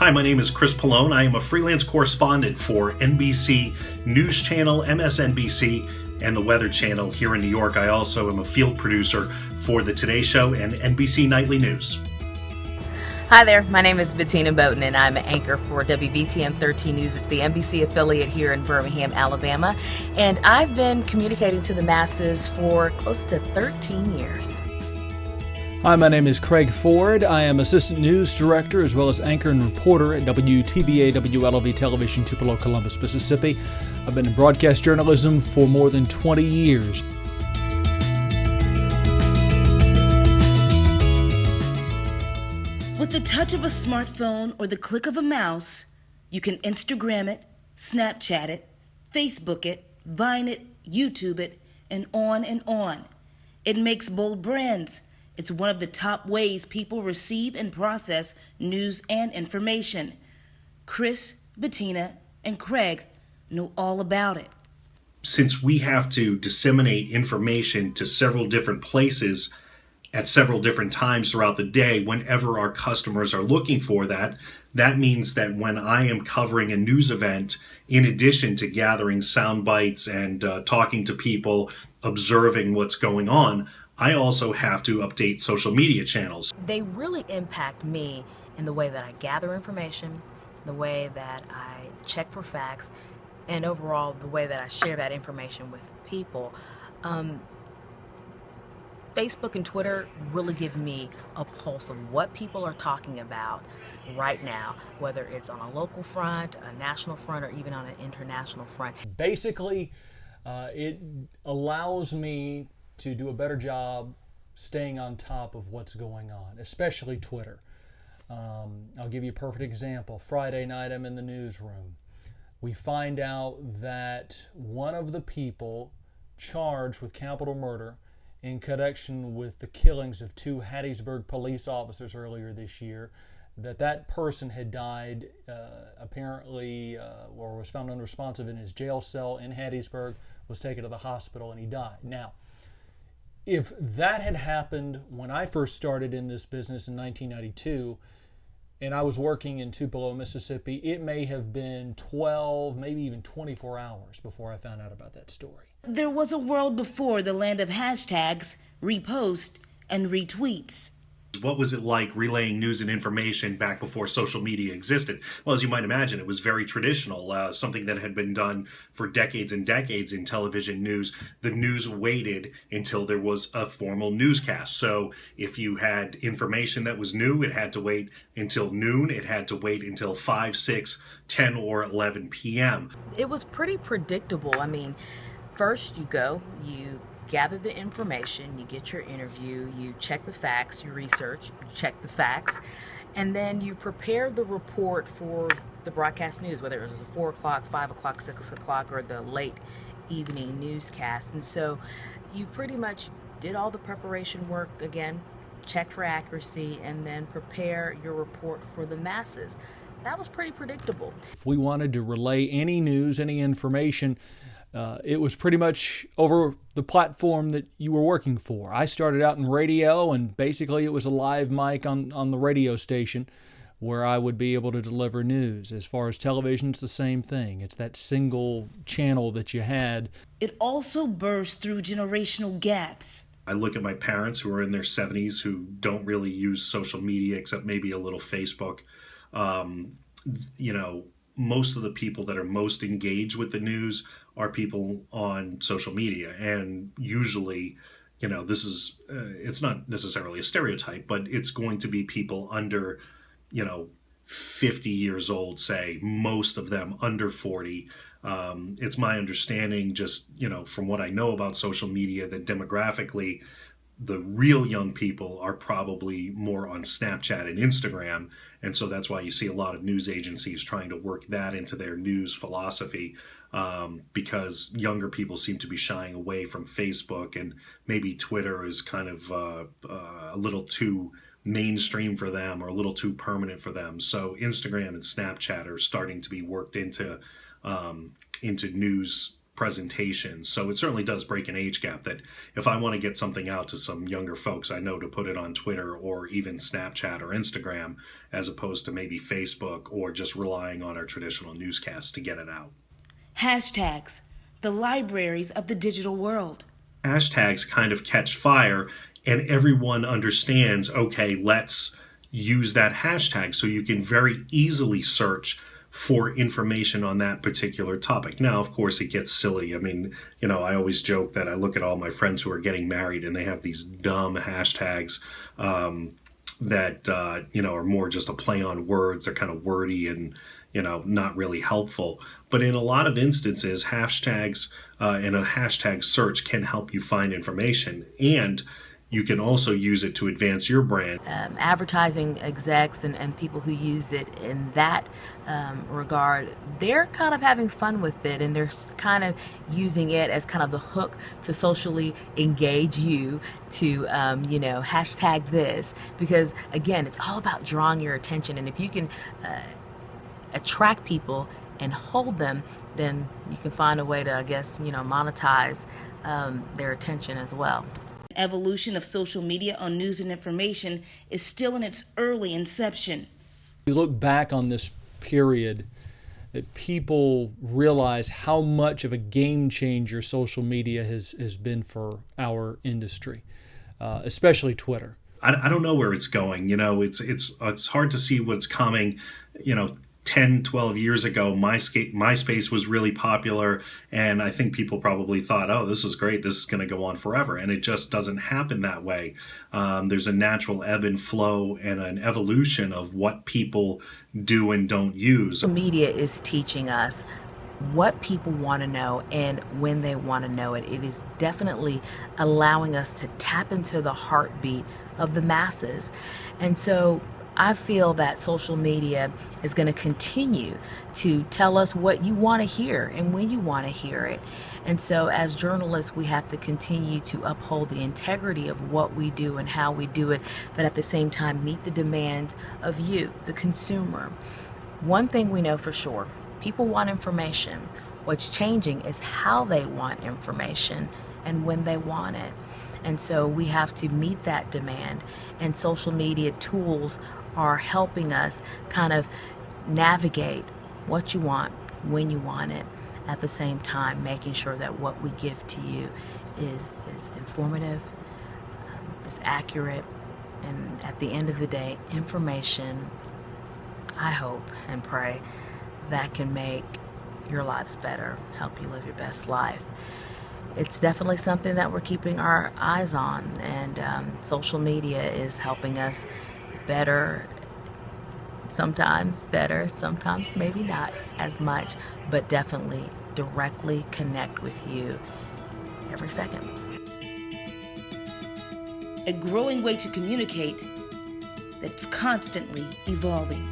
Hi, my name is Chris Pallone. I am a freelance correspondent for NBC News Channel, MSNBC, and the Weather Channel here in New York. I also am a field producer for The Today Show and NBC Nightly News. Hi there, my name is Bettina Boughton and I'm an anchor for WBTN 13 News. It's the NBC affiliate here in Birmingham, Alabama, and I've been communicating to the masses for close to 13 years. Hi, my name is Craig Ford. I am Assistant News Director as well as anchor and reporter at WTBA WLOV Television, Tupelo, Columbus, Mississippi. I've been in broadcast journalism for more than 20 years. With the touch of a smartphone or the click of a mouse, you can Instagram it, Snapchat it, Facebook it, Vine it, YouTube it, and on and on. It makes bold brands. It's one of the top ways people receive and process news and information. Chris, Bettina, and Craig know all about it. Since we have to disseminate information to several different places at several different times throughout the day, whenever our customers are looking for that, that means that when I am covering a news event, in addition to gathering sound bites and talking to people, observing what's going on, I also have to update social media channels. They really impact me in the way that I gather information, the way that I check for facts, and overall the way that I share that information with people. Facebook and Twitter really give me a pulse of what people are talking about right now, whether it's on a local front, a national front, or even on an international front. Basically, it allows me to do a better job staying on top of what's going on, especially Twitter. I'll give you a perfect example. Friday night, I'm in the newsroom. We find out that one of the people charged with capital murder in connection with the killings of two Hattiesburg police officers earlier this year, that person had died apparently or was found unresponsive in his jail cell in Hattiesburg, was taken to the hospital, and he died. Now, if that had happened when I first started in this business in 1992, and I was working in Tupelo, Mississippi, it may have been 12, maybe even 24 hours before I found out about that story. There was a world before the land of hashtags, repost, and retweets. What was it like relaying news and information back before social media existed? Well, as you might imagine, it was very traditional, something that had been done for decades and decades in television news. The news waited until there was a formal newscast. So if you had information that was new, it had to wait until noon. It had to wait until 5, 6, 10, or 11 p.m. It was pretty predictable. I mean, first you gather the information, you get your interview, you check the facts, you research, you check the facts, and then you prepare the report for the broadcast news, whether it was a 4 o'clock, 5 o'clock, 6 o'clock, or the late evening newscast. And so you pretty much did all the preparation work again, check for accuracy, and then prepare your report for the masses. That was pretty predictable. If we wanted to relay any news, any information, it was pretty much over the platform that you were working for. I started out in radio, and basically it was a live mic on the radio station where I would be able to deliver news. As far as television, it's the same thing. It's that single channel that you had. It also burst through generational gaps. I look at my parents who are in their 70s who don't really use social media except maybe a little Facebook. Most of the people that are most engaged with the news are people on social media. And usually, this is, it's not necessarily a stereotype, but it's going to be people under, 50 years old, say, most of them under 40. It's my understanding, just, from what I know about social media, that demographically, the real young people are probably more on Snapchat and Instagram. And so that's why you see a lot of news agencies trying to work that into their news philosophy, because younger people seem to be shying away from Facebook, and maybe Twitter is kind of a little too mainstream for them or a little too permanent for them. So Instagram and Snapchat are starting to be worked into news presentations. So it certainly does break an age gap that if I want to get something out to some younger folks, I know to put it on Twitter or even Snapchat or Instagram, as opposed to maybe Facebook or just relying on our traditional newscasts to get it out. Hashtags, the libraries of the digital world. Hashtags kind of catch fire and everyone understands, okay, let's use that hashtag, so you can very easily search for information on that particular topic. Now, of course, it gets silly. I mean, I always joke that I look at all my friends who are getting married and they have these dumb hashtags that, are more just a play on words. They're kind of wordy and, not really helpful. But in a lot of instances, hashtags and a hashtag search can help you find information, and you can also use it to advance your brand. Advertising execs and people who use it in that regard, they're kind of having fun with it, and they're kind of using it as kind of the hook to socially engage you to, hashtag this, because again, it's all about drawing your attention. And if you can attract people and hold them, then you can find a way to, I guess, monetize their attention as well. Evolution of social media on news and information is still in its early inception. You look back on this period, that people realize how much of a game changer social media has been for our industry, especially Twitter. I don't know where it's going. It's hard to see what's coming. 10, 12 years ago, MySpace was really popular, and I think people probably thought, oh, this is great, this is going to go on forever, and it just doesn't happen that way. There's a natural ebb and flow and an evolution of what people do and don't use. Social media is teaching us what people want to know and when they want to know it. It is definitely allowing us to tap into the heartbeat of the masses. And so I feel that social media is going to continue to tell us what you want to hear and when you want to hear it. And so as journalists, we have to continue to uphold the integrity of what we do and how we do it, but at the same time meet the demands of you, the consumer. One thing we know for sure, people want information. What's changing is how they want information and when they want it. And so we have to meet that demand, and social media tools are helping us kind of navigate what you want, when you want it, at the same time making sure that what we give to you is informative, is accurate, and at the end of the day, information, I hope and pray, that can make your lives better, help you live your best life. It's definitely something that we're keeping our eyes on, and social media is helping us better, sometimes maybe not as much, but definitely directly connect with you every second. A growing way to communicate that's constantly evolving.